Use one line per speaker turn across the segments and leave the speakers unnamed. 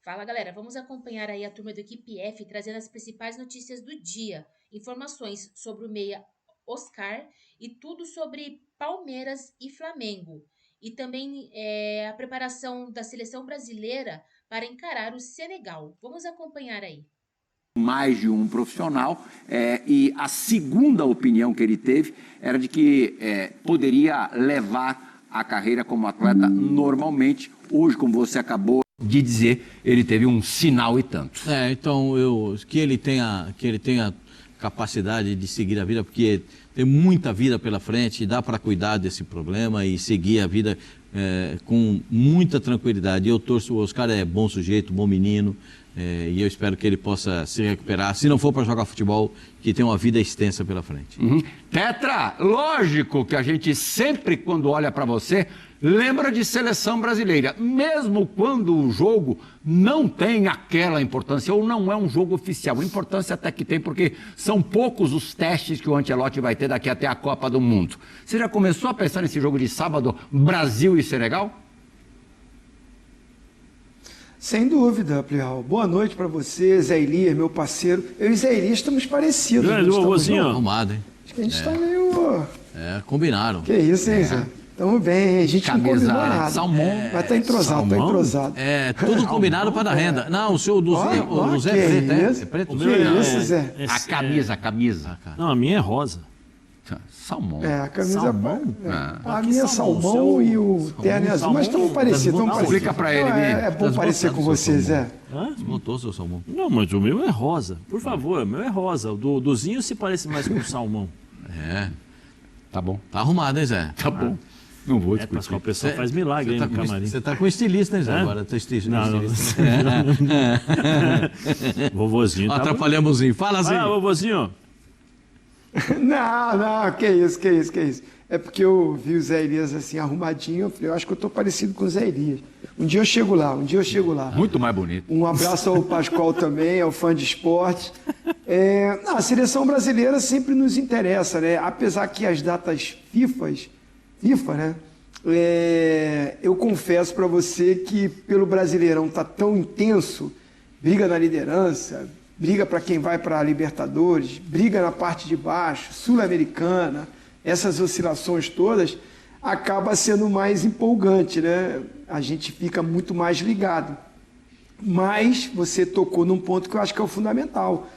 Fala galera, vamos acompanhar aí a turma do Equipe F trazendo as principais notícias do dia, informações sobre o meia Oscar e tudo sobre Palmeiras e Flamengo. E também a preparação da seleção brasileira para encarar o Senegal. Vamos acompanhar aí.
Mais de um profissional, e a segunda opinião que ele teve era de que poderia levar a carreira como atleta normalmente. Hoje, como você acabou de dizer, ele teve um sinal e tanto.
Então que ele tenha capacidade de seguir a vida, porque tem muita vida pela frente, dá para cuidar desse problema e seguir a vida com muita tranquilidade. Eu torço, o Oscar é bom sujeito, bom menino, e eu espero que ele possa se recuperar. Se não for para jogar futebol, que tenha uma vida extensa pela frente.
Tetra, lógico que a gente sempre, quando olha para você, lembra de seleção brasileira, mesmo quando o jogo não tem aquela importância ou não é um jogo oficial. Importância até que tem, porque são poucos os testes que o Ancelotti vai ter daqui até a Copa do Mundo. Você já começou a pensar nesse jogo de sábado, Brasil e Senegal?
Sem dúvida, Plihal. Boa noite para você, Zé Elias, meu parceiro. Eu e Zé Elias estamos parecidos.
Grande vovozinho. Arrumado, hein?
Acho que a gente está meio...
combinaram.
Que isso, hein, Zé? Tamo bem, hein? A gente
Camisa
não combinou nada.
salmão.
Mas tá entrosado, tá entrosado.
Tudo combinado para dar renda. Não, o seu do Zé é preto,
é
preto.
O meu é isso, Zé?
A camisa.
Não, a minha é rosa.
Salmão.
A camisa...
Salmão?
A minha é salmão e o terno é azul, mas estamos parecidos.
Explica para ele,
É bom parecer com você, Zé.
Desmontou seu salmão.
Não, mas o meu é rosa. Por favor, o meu é rosa. O do Zinho se parece mais com o salmão.
Tá bom.
Tá arrumado, hein, Zé?
Tá bom. Não vou discutir.
Pascoal, o pessoal faz milagre aí no camarim.
Você tá com estilista, né, Zé? Agora tá estilista.
Vovozinho tá...
Atrapalhamos o Fala, Zinho.
Ah, vovozinho.
Não, que isso. É porque eu vi o Zé Elias assim, arrumadinho, eu falei, eu acho que eu tô parecido com o Zé Elias. Um dia eu chego lá.
Muito mais bonito.
Um abraço ao Pascoal também, ao fã de esporte. A seleção brasileira sempre nos interessa, né? Apesar que as datas FIFA, né? Eu confesso para você que pelo Brasileirão tá tão intenso, briga na liderança, briga para quem vai para a Libertadores, briga na parte de baixo, Sul-Americana, essas oscilações todas, acaba sendo mais empolgante, né? A gente fica muito mais ligado. Mas você tocou num ponto que eu acho que é o fundamental.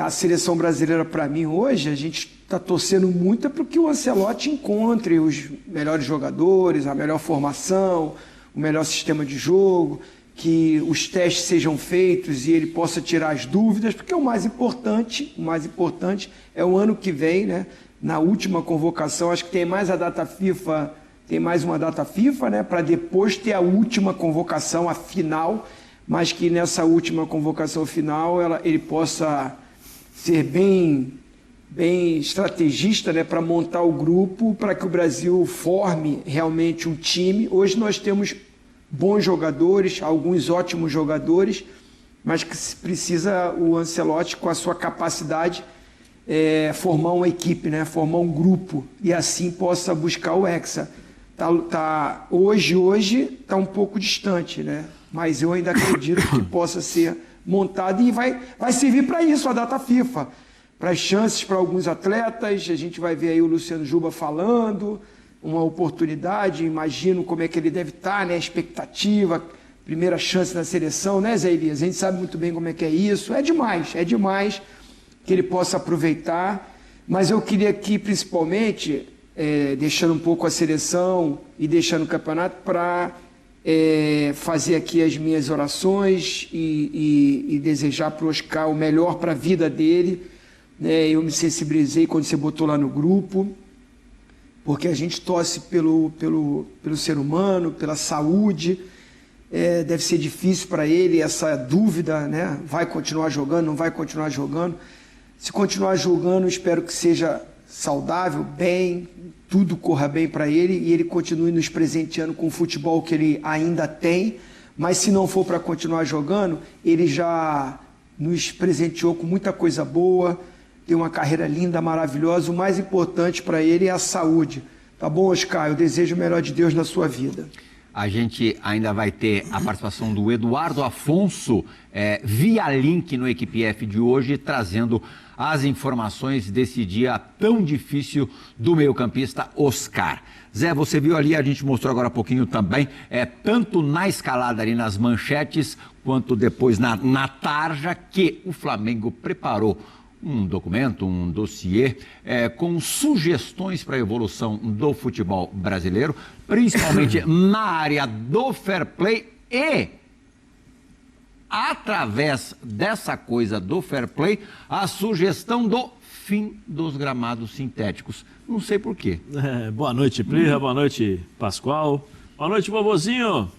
A seleção brasileira, para mim, hoje, a gente está torcendo muito para que o Ancelotti encontre os melhores jogadores, a melhor formação, o melhor sistema de jogo, que os testes sejam feitos e ele possa tirar as dúvidas, porque o mais importante é o ano que vem, né? Na última convocação, acho que tem mais uma data FIFA, né? Para depois ter a última convocação, a final, mas que nessa última convocação final ele possa ser bem estrategista, né, para montar o grupo, para que o Brasil forme realmente um time. Hoje nós temos bons jogadores, alguns ótimos jogadores, mas que precisa o Ancelotti, com a sua capacidade, formar uma equipe, né, formar um grupo, e assim possa buscar o Hexa. Hoje está um pouco distante, né, mas eu ainda acredito que possa ser montado e vai servir para isso a data FIFA, para as chances para alguns atletas. A gente vai ver aí o Luciano Juba falando, uma oportunidade, imagino como é que ele deve estar, né? A expectativa, primeira chance na seleção, né, Zé Elias? A gente sabe muito bem como é que é isso. É demais que ele possa aproveitar, mas eu queria aqui, principalmente, deixando um pouco a seleção e deixando o campeonato, para fazer aqui as minhas orações e desejar para o Oscar o melhor para a vida dele. Eu me sensibilizei quando você botou lá no grupo, porque a gente torce pelo ser humano, pela saúde. Deve ser difícil para ele essa dúvida, né? Vai continuar jogando, não vai continuar jogando? Se continuar jogando, espero que seja saudável, bem, tudo corra bem para ele e ele continue nos presenteando com o futebol que ele ainda tem. Mas se não for para continuar jogando, ele já nos presenteou com muita coisa boa, tem uma carreira linda, maravilhosa. O mais importante para ele é a saúde. Tá bom, Oscar? Eu desejo o melhor de Deus na sua vida.
a gente ainda vai ter a participação do Eduardo Afonso via link no Equipe F de hoje, trazendo as informações desse dia tão difícil do meio-campista Oscar. Zé, você viu ali, a gente mostrou agora há pouquinho também, tanto na escalada ali nas manchetes, quanto depois na tarja, que o Flamengo preparou um documento, um dossiê, com sugestões para a evolução do futebol brasileiro, principalmente na área do fair play e, através dessa coisa do fair play, a sugestão do fim dos gramados sintéticos. Não sei por quê.
Boa noite, Plirra. Boa noite, Pascoal. Boa noite, vovozinho.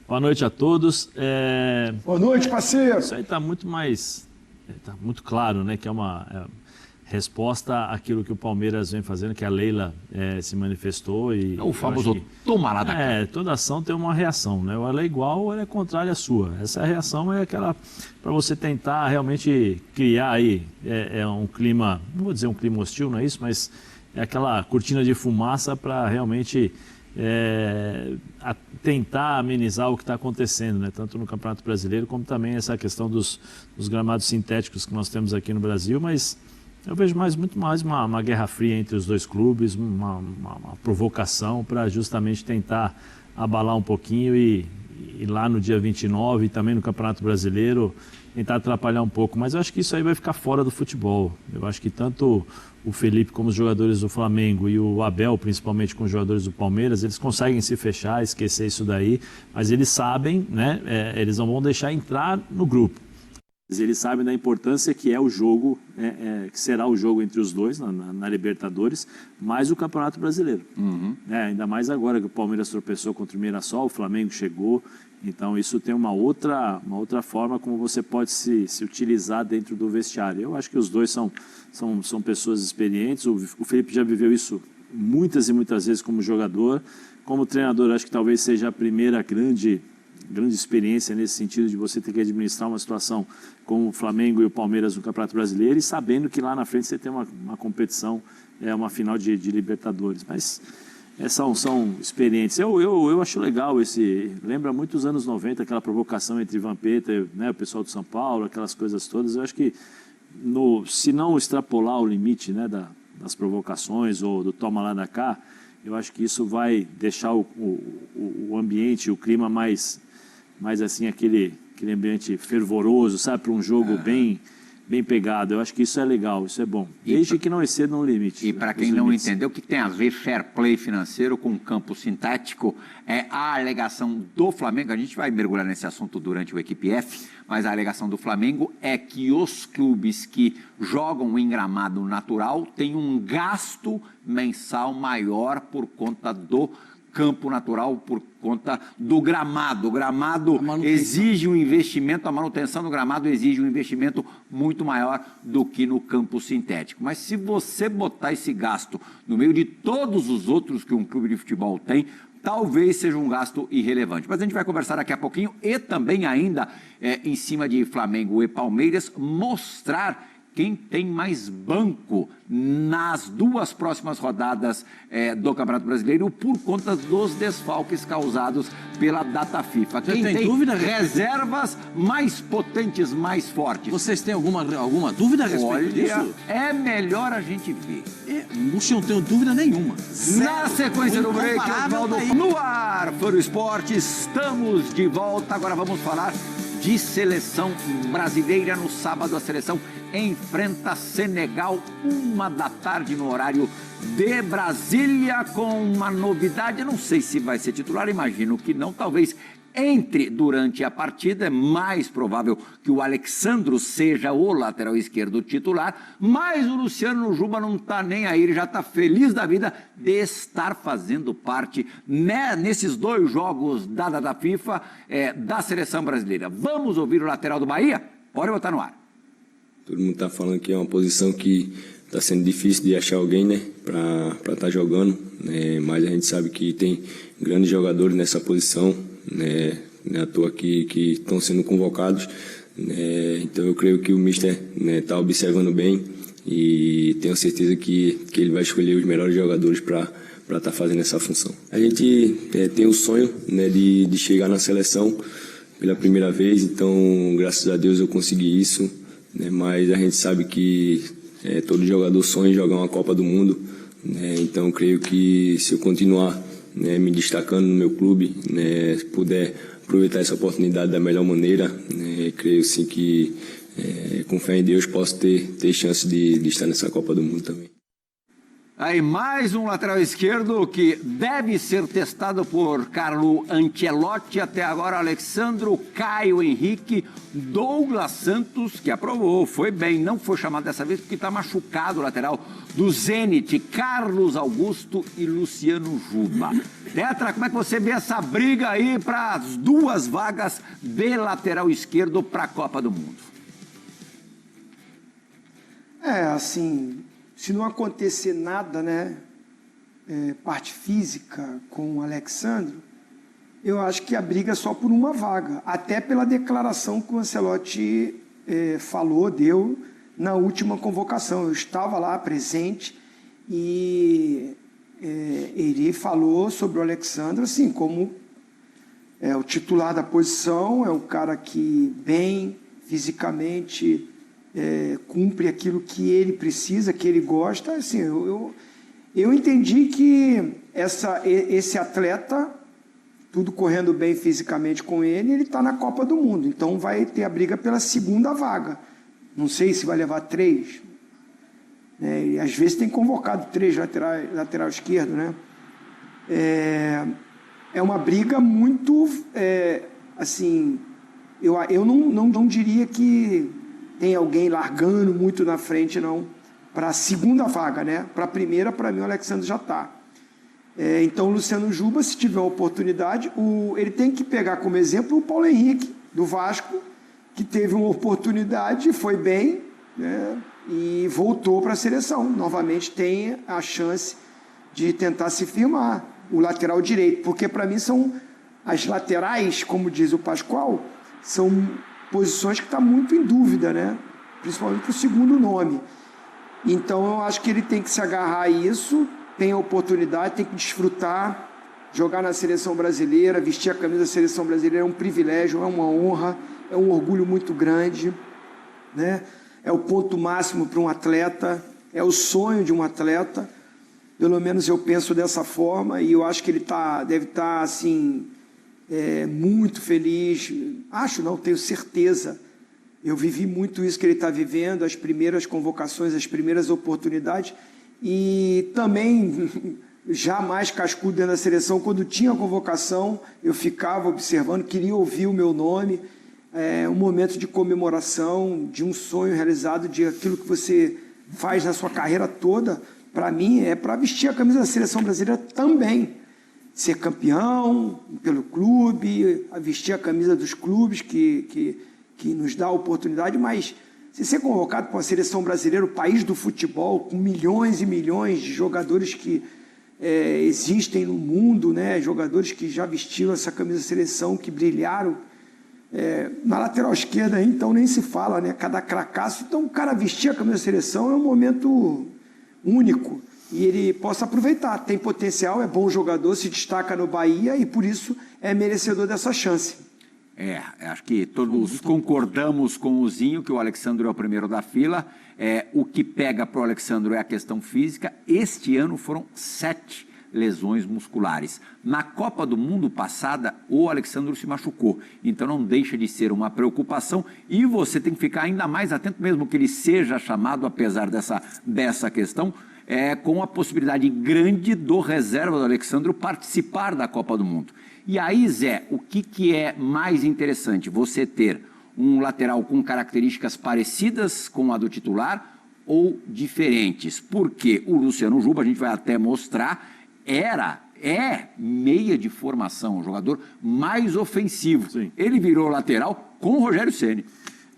Boa noite a todos.
Boa noite, parceiro.
Isso aí está muito mais... Está muito claro, né, que é uma resposta àquilo que o Palmeiras vem fazendo, que a Leila se manifestou. E
o famoso toma lá da cá.
Toda ação tem uma reação, né? Ou ela é igual ou ela é contrária à sua. Essa reação é aquela para você tentar realmente criar aí um clima, não vou dizer um clima hostil, não é isso, mas é aquela cortina de fumaça para realmente tentar amenizar o que está acontecendo, né? Tanto no Campeonato Brasileiro como também essa questão dos gramados sintéticos que nós temos aqui no Brasil, mas eu vejo muito mais uma guerra fria entre os dois clubes, uma provocação para justamente tentar abalar um pouquinho e lá no dia 29 e também no Campeonato Brasileiro tentar atrapalhar um pouco, mas eu acho que isso aí vai ficar fora do futebol. Eu acho que tanto o Felipe como os jogadores do Flamengo e o Abel, principalmente com os jogadores do Palmeiras, eles conseguem se fechar, esquecer isso daí, mas eles sabem, né, eles não vão deixar entrar no grupo. Eles sabem da importância que é o jogo, que será o jogo entre os dois na Libertadores, mais o Campeonato Brasileiro. Ainda mais agora que o Palmeiras tropeçou contra o Mirassol, o Flamengo chegou, então isso tem uma outra forma como você pode se utilizar dentro do vestiário. Eu acho que os dois são pessoas experientes, o Felipe já viveu isso muitas e muitas vezes como jogador, como treinador acho que talvez seja a primeira grande experiência nesse sentido de você ter que administrar uma situação como o Flamengo e o Palmeiras no Campeonato Brasileiro e sabendo que lá na frente você tem uma competição, uma final de Libertadores. Mas são experiências. Eu acho legal lembra muito os anos 90, aquela provocação entre Vampeta, né, o pessoal do São Paulo, aquelas coisas todas. Eu acho que se não extrapolar o limite, né, das provocações ou do toma lá da cá, eu acho que isso vai deixar o ambiente, o clima mais assim, aquele ambiente fervoroso, sabe, para um jogo bem pegado. Eu acho que isso é legal, isso é bom. Desde que não exceda um limite.
E para quem não entendeu, o que tem a ver fair play financeiro com campo sintético é a alegação do Flamengo. A gente vai mergulhar nesse assunto durante o Equipe F, mas a alegação do Flamengo é que os clubes que jogam em gramado natural têm um gasto mensal maior por conta do campo natural, por conta do gramado. O gramado exige um investimento, a manutenção do gramado exige um investimento muito maior do que no campo sintético. Mas se você botar esse gasto no meio de todos os outros que um clube de futebol tem, talvez seja um gasto irrelevante. Mas a gente vai conversar daqui a pouquinho e também ainda em cima de Flamengo e Palmeiras, mostrar quem tem mais banco nas duas próximas rodadas do Campeonato Brasileiro por conta dos desfalques causados pela data FIFA. Quem tem dúvida? Reservas mais potentes, mais fortes.
Vocês têm alguma dúvida a respeito disso?
É melhor a gente ver.
Não tenho dúvida nenhuma.
Na sequência do break, Osvaldo, no ar, Foro Esporte, estamos de volta. Agora vamos falar de seleção brasileira. No sábado, a seleção enfrenta Senegal, 1h no horário de Brasília, com uma novidade. Eu não sei se vai ser titular, imagino que não, talvez entre durante a partida. É mais provável que o Alexandro seja o lateral esquerdo titular, mas o Luciano Juba não está nem aí, ele já está feliz da vida de estar fazendo parte nesses dois jogos da FIFA da seleção brasileira. Vamos ouvir o lateral do Bahia? Bora botar no ar.
Todo mundo está falando que é uma posição que está sendo difícil de achar alguém, né, para estar jogando, né, mas a gente sabe que tem grandes jogadores nessa posição, né, não é à toa que estão sendo convocados, né, então eu creio que o Mister está observando bem e tenho certeza que ele vai escolher os melhores jogadores para estar fazendo essa função. A gente tem o sonho, né, de chegar na seleção pela primeira vez, então graças a Deus eu consegui isso, né, mas a gente sabe que todo jogador sonha em jogar uma Copa do Mundo, né, então creio que se eu continuar, né, me destacando no meu clube, né, puder aproveitar essa oportunidade da melhor maneira, né, creio sim que com fé em Deus posso ter chance de estar nessa Copa do Mundo também.
Aí mais um lateral esquerdo que deve ser testado por Carlo Ancelotti. Até agora, Alexandro, Caio Henrique, Douglas Santos, que aprovou, foi bem, não foi chamado dessa vez porque está machucado o lateral do Zenit, Carlos Augusto e Luciano Juba. Tetra, como é que você vê essa briga aí para as 2 vagas de lateral esquerdo para a Copa do Mundo?
Assim, se não acontecer nada, né, parte física com o Alexandro, eu acho que a briga é só por uma vaga, até pela declaração que o Ancelotti deu na última convocação. Eu estava lá presente e ele falou sobre o Alexandro, assim, como o titular da posição, é um cara que bem fisicamente cumpre aquilo que ele precisa, que ele gosta. Assim, eu entendi que esse atleta, tudo correndo bem fisicamente com ele está na Copa do Mundo, então vai ter a briga pela 2ª vaga. Não sei se vai levar 3, né? E às vezes tem convocado 3 lateral esquerdo, né? É uma briga muito, assim, eu não diria que tem alguém largando muito na frente, não, para a 2ª vaga, né? Para a primeira, para mim, o Alexandre já está. Então, o Luciano Juba, se tiver uma oportunidade, ele tem que pegar como exemplo o Paulo Henrique, do Vasco, que teve uma oportunidade, foi bem, né? E voltou para a seleção. Novamente tem a chance de tentar se firmar, o lateral direito, porque para mim são as laterais, como diz o Pascoal, são posições que estão muito em dúvida, né? Principalmente o segundo nome. Então eu acho que ele tem que se agarrar a isso, tem a oportunidade, tem que desfrutar, jogar na seleção brasileira, vestir a camisa da seleção brasileira é um privilégio, é uma honra, é um orgulho muito grande, né? É o ponto máximo para um atleta, é o sonho de um atleta, pelo menos eu penso dessa forma, e eu acho que ele deve estar assim, muito feliz, tenho certeza, eu vivi muito isso que ele está vivendo, as primeiras convocações, as primeiras oportunidades, e também jamais cascudo dentro da seleção, quando tinha a convocação, eu ficava observando, queria ouvir o meu nome, um momento de comemoração, de um sonho realizado, de aquilo que você faz na sua carreira toda, para mim é para vestir a camisa da seleção brasileira também, ser campeão pelo clube, vestir a camisa dos clubes que nos dá a oportunidade, mas se ser convocado para a seleção brasileira, o país do futebol, com milhões e milhões de jogadores que existem no mundo, né? Jogadores que já vestiram essa camisa da seleção, que brilharam, na lateral esquerda, então nem se fala, né? Cada cracaço. Então o cara vestir a camisa da seleção é um momento único e ele possa aproveitar, tem potencial, é bom jogador, se destaca no Bahia e por isso é merecedor dessa chance.
Acho que todos concordamos com o Zinho que o Alexandro é o primeiro da fila. O que pega para o Alexandro é a questão física. Este ano foram 7 lesões musculares. Na Copa do Mundo passada, o Alexandro se machucou, então não deixa de ser uma preocupação e você tem que ficar ainda mais atento, mesmo que ele seja chamado, apesar dessa questão, com a possibilidade grande do reserva do Alexandro participar da Copa do Mundo. E aí, Zé, o que é mais interessante? Você ter um lateral com características parecidas com a do titular ou diferentes? Porque o Luciano Juba, a gente vai até mostrar, é meia de formação, um jogador mais ofensivo. Sim. Ele virou lateral com o Rogério Ceni.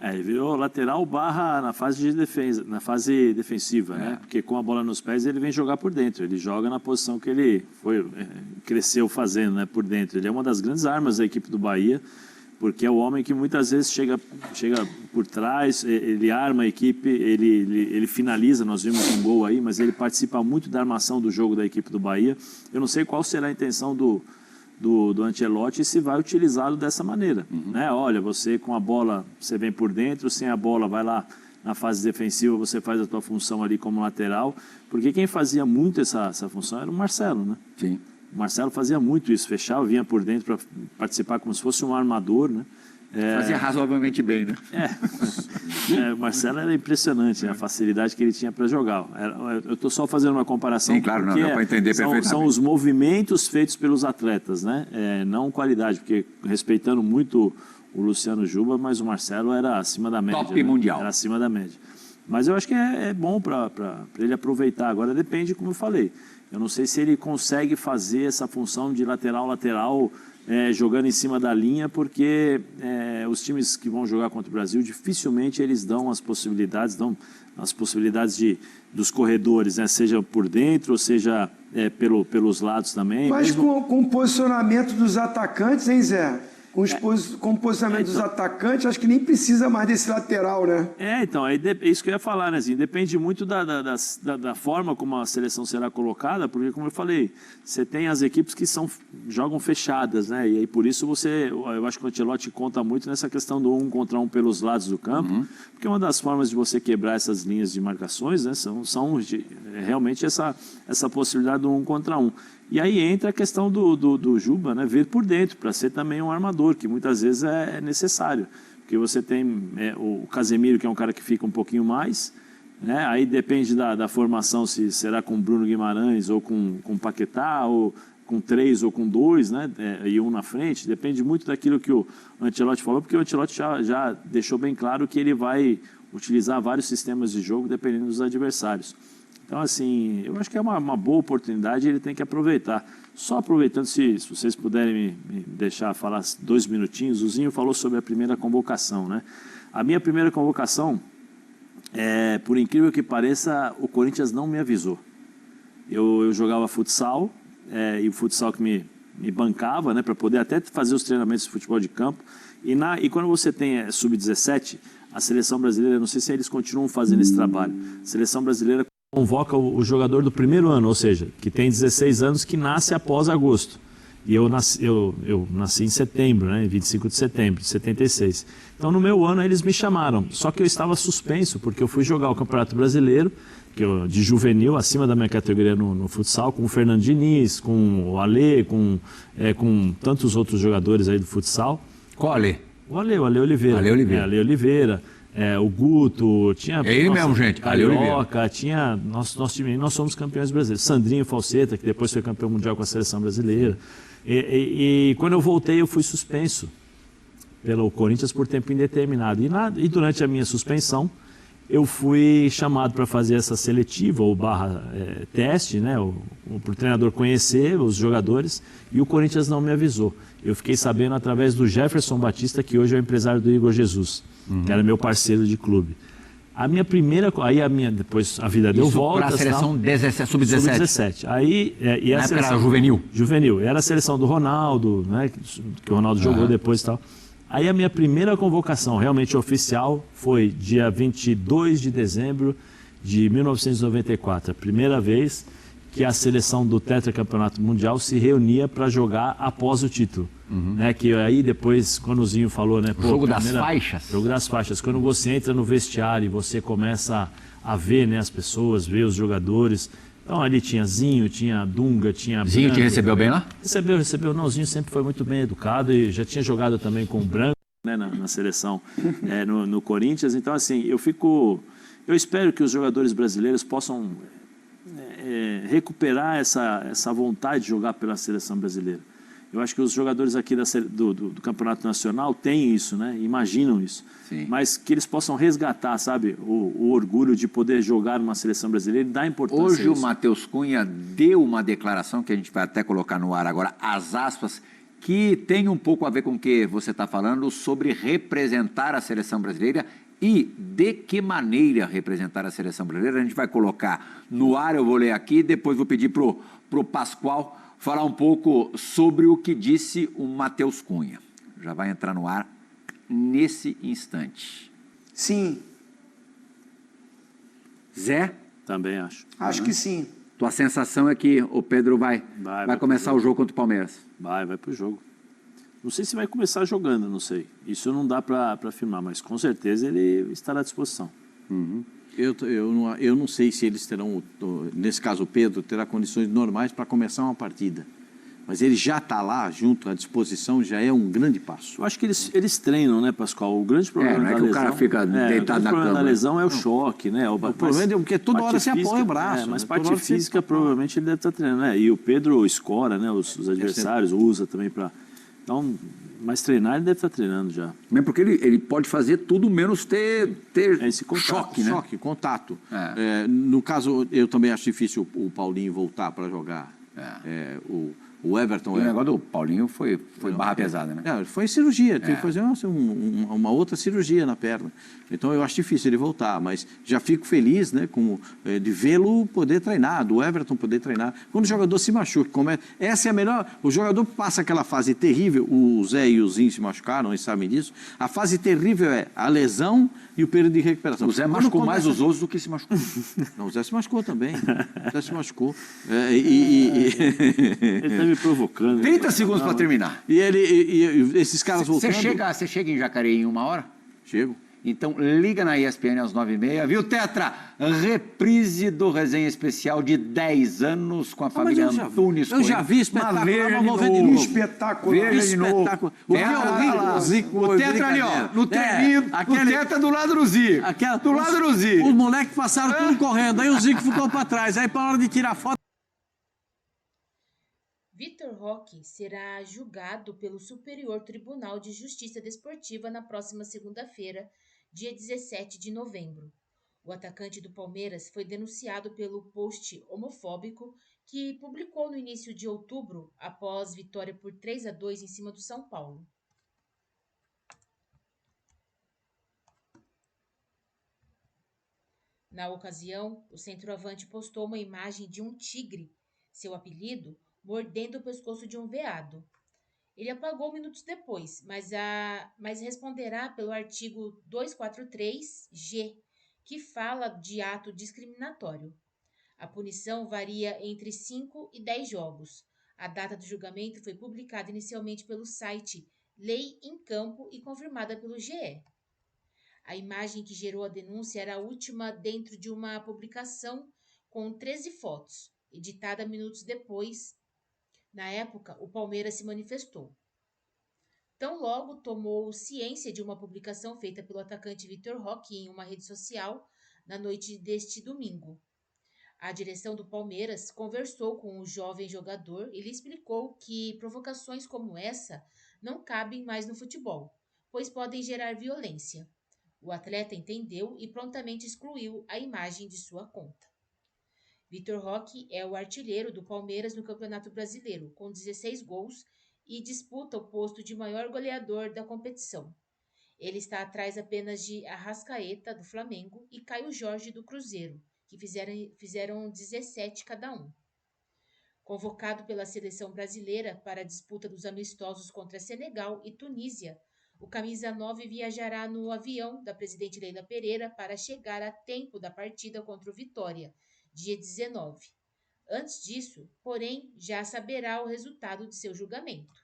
Ele virou lateral barra na fase de defesa, na fase defensiva, né? Porque com a bola nos pés ele vem jogar por dentro, ele joga na posição que ele cresceu fazendo, né? Por dentro. Ele é uma das grandes armas da equipe do Bahia, porque é o homem que muitas vezes chega por trás, ele arma a equipe, ele finaliza, nós vimos um gol aí, mas ele participa muito da armação do jogo da equipe do Bahia. Eu não sei qual será a intenção do Ancelotti e se vai utilizá-lo dessa maneira. Né? Olha, você com a bola, você vem por dentro, sem a bola, vai lá na fase defensiva, você faz a tua função ali como lateral, porque quem fazia muito essa função era o Marcelo, né?
Sim.
O Marcelo fazia muito isso, fechava, vinha por dentro para participar como se fosse um armador, né?
Fazia razoavelmente bem, né?
O Marcelo era impressionante, a facilidade que ele tinha para jogar. Eu estou só fazendo uma comparação.
Sim, claro,
porque
não, para entender perfeitamente.
São os movimentos feitos pelos atletas, né? Não qualidade, porque respeitando muito o Luciano Juba, mas o Marcelo era acima da média.
Top mundial.
Era acima da média. Mas eu acho que é bom para ele aproveitar. Agora depende, como eu falei. Eu não sei se ele consegue fazer essa função de lateral, jogando em cima da linha, porque os times que vão jogar contra o Brasil, dificilmente eles dão as possibilidades dos corredores, né? Seja por dentro, ou seja pelos lados também.
Mas
mesmo...
com o posicionamento dos atacantes, hein, Zé? Com o posicionamento dos atacantes, acho que nem precisa mais desse lateral, né?
Então, é isso que eu ia falar, né, Zinho? Depende muito da forma como a seleção será colocada, porque, como eu falei, você tem as equipes que jogam fechadas, né? E aí, por isso, eu acho que o Ancelotti conta muito nessa questão do 1 contra 1 pelos lados do campo, porque uma das formas de você quebrar essas linhas de marcações, né, são realmente essa possibilidade do 1 contra 1. E aí entra a questão do Juba, né, vir por dentro, para ser também um armador, que muitas vezes é necessário. Porque você tem o Casemiro, que é um cara que fica um pouquinho mais, né, aí depende da formação, se será com Bruno Guimarães, ou com Paquetá, ou com 3 ou com 2, né, e um na frente. Depende muito daquilo que o Ancelotti falou, porque o Ancelotti já deixou bem claro que ele vai utilizar vários sistemas de jogo, dependendo dos adversários. Então, assim, eu acho que é uma boa oportunidade e ele tem que aproveitar. Só aproveitando, se vocês puderem me deixar falar 2 minutinhos, o Zinho falou sobre a primeira convocação, né? A minha primeira convocação, por incrível que pareça, o Corinthians não me avisou. Eu jogava futsal, e o futsal que me bancava, né, para poder até fazer os treinamentos de futebol de campo. E quando você tem sub-17, a seleção brasileira, não sei se eles continuam fazendo esse trabalho, a seleção brasileira convoca o jogador do primeiro ano, ou seja, que tem 16 anos, que nasce após agosto. E eu nasci em setembro, né, 25 de setembro de 76. Então, no meu ano, eles me chamaram. Só que eu estava suspenso, porque eu fui jogar o Campeonato Brasileiro, de juvenil, acima da minha categoria no futsal, com o Fernando Diniz, com o Alê, com tantos outros jogadores aí do futsal.
Qual Alê?
O Alê Oliveira.
Alê Oliveira.
Alê Oliveira. O Guto, tinha...
É ele mesmo, gente.
Carioca, tinha... Nosso time, nós somos campeões brasileiros. Sandrinho Falseta, que depois foi campeão mundial com a seleção brasileira. E quando eu voltei, eu fui suspenso pelo Corinthians por tempo indeterminado. E durante a minha suspensão, eu fui chamado para fazer essa seletiva, ou teste, né? Para o treinador conhecer os jogadores, e o Corinthians não me avisou. Eu fiquei sabendo através do Jefferson Batista, que hoje é o empresário do Igor Jesus, que era meu parceiro de clube. A minha primeira... Depois a vida deu volta.
Para a seleção sub-17.
Sub-17. Aí... E a seleção,
era juvenil?
Juvenil. Era a seleção do Ronaldo, né? Que o Ronaldo jogou depois e tal. Aí a minha primeira convocação realmente oficial foi dia 22 de dezembro de 1994. A primeira vez que a seleção do tetracampeonato mundial se reunia para jogar após o título. Né? Que aí depois, quando o Zinho falou, né?
O jogo das faixas.
Jogo das faixas. Quando você entra no vestiário e você começa a ver, né, as pessoas, ver os jogadores. Então ali tinha Zinho, tinha Dunga, tinha
Zinho
Branco.
te recebeu bem lá?
Recebeu. Não, o Zinho sempre foi muito bem educado e já tinha jogado também com o Branco, né, na seleção no Corinthians. Então, assim, eu espero que os jogadores brasileiros possam recuperar essa vontade de jogar pela seleção brasileira. Eu acho que os jogadores aqui do Campeonato Nacional têm isso, né? Imaginam isso.
Sim.
Mas que eles possam resgatar, sabe, o orgulho de poder jogar numa seleção brasileira e dar importância
Hoje
a isso.
o Matheus Cunha deu uma declaração, que a gente vai até colocar no ar agora, as aspas, que tem um pouco a ver com o que você está falando sobre representar a seleção brasileira e de que maneira representar a seleção brasileira. A gente vai colocar no ar, eu vou ler aqui, depois vou pedir para o Pascoal falar um pouco sobre o que disse o Matheus Cunha. já vai entrar no ar nesse instante.
Sim,
Zé,
Também acho.
acho que sim.
tua sensação é que o Pedro vai começar o jogo contra o Palmeiras?
Vai pro jogo. Não sei se vai começar jogando, não sei. Isso não dá para afirmar, mas com certeza ele estará à disposição.
Eu não sei se eles terão, nesse caso o Pedro, terá condições normais para começar uma partida. Mas ele já está lá, junto, à disposição, já é um grande passo.
Eu acho que eles treinam, né, Pascoal? O grande problema
não é
da
que o
lesão...
cara fica deitado na
O problema
cama.
da lesão é o choque, né?
O problema é porque toda hora você apoia o braço.
Mas
né?
parte
Toda hora você-
física, provavelmente, ele deve estar treinando, né? E o Pedro escora, né? Os adversários, usa também para... Então, mas treinar, ele deve estar treinando já.
Mesmo porque ele pode fazer tudo menos ter
Esse contato.
choque, né?
Choque, contato. No caso, eu também acho difícil o Paulinho voltar para jogar. O Everton...
E o negócio do Paulinho foi barra pesada, né?
Foi cirurgia, teve que fazer uma outra cirurgia na perna. Então eu acho difícil ele voltar, mas já fico feliz, né, de vê-lo poder treinar, do Everton poder treinar. Quando o jogador se machuca, essa é a melhor. O jogador passa aquela fase terrível, o Zé e o Zinho se machucaram, eles sabem disso. A fase terrível é a lesão e o período de recuperação.
O Zé machucou mais os outros do que se machucou.
Não, o Zé se machucou também. O Zé se machucou.
Ele está me provocando.
30 segundos para terminar.
E esses caras voltando...
Você chega em Jacareí em 1 hora?
Chego.
Então liga na ESPN às 9h30, viu, Tetra? Reprise do resenha especial de 10 anos com a família Antunes.
Eu já vi espetáculo,
veja
mas
de
vou ver de
novo.
novo.
Espetacular.
Veja de novo.
Espetáculo.
O Tetra ali, ó, no terninho, o Tetra do lado do Zico. Do lado do Zico.
Os moleques passaram tudo correndo, aí o Zico ficou para trás. Aí para hora de tirar foto...
Vitor Roque será julgado pelo Superior Tribunal de Justiça Desportiva na próxima segunda-feira, dia 17 de novembro. O atacante do Palmeiras foi denunciado pelo post homofóbico que publicou no início de outubro, após vitória por 3-2 em cima do São Paulo. Na ocasião, o centroavante postou uma imagem de um tigre, seu apelido, mordendo o pescoço de um veado. Ele apagou minutos depois, mas responderá pelo artigo 243-G, que fala de ato discriminatório. A punição varia entre 5 e 10 jogos. A data do julgamento foi publicada inicialmente pelo site Lei em Campo e confirmada pelo GE. A imagem que gerou a denúncia era a última dentro de uma publicação com 13 fotos, editada minutos depois. Na época, o Palmeiras se manifestou. Tão logo tomou ciência de uma publicação feita pelo atacante Vitor Roque em uma rede social na noite deste domingo. A direção do Palmeiras conversou com o jovem jogador e lhe explicou que provocações como essa não cabem mais no futebol, pois podem gerar violência. O atleta entendeu e prontamente excluiu a imagem de sua conta. Vitor Roque é o artilheiro do Palmeiras no Campeonato Brasileiro, com 16 gols, e disputa o posto de maior goleador da competição. Ele está atrás apenas de Arrascaeta, do Flamengo, e Caio Jorge, do Cruzeiro, que fizeram 17 cada um. Convocado pela seleção brasileira para a disputa dos amistosos contra Senegal e Tunísia, o camisa 9 viajará no avião da presidente Leila Pereira para chegar a tempo da partida contra o Vitória, dia 19. Antes disso, porém, já saberá o resultado de seu julgamento.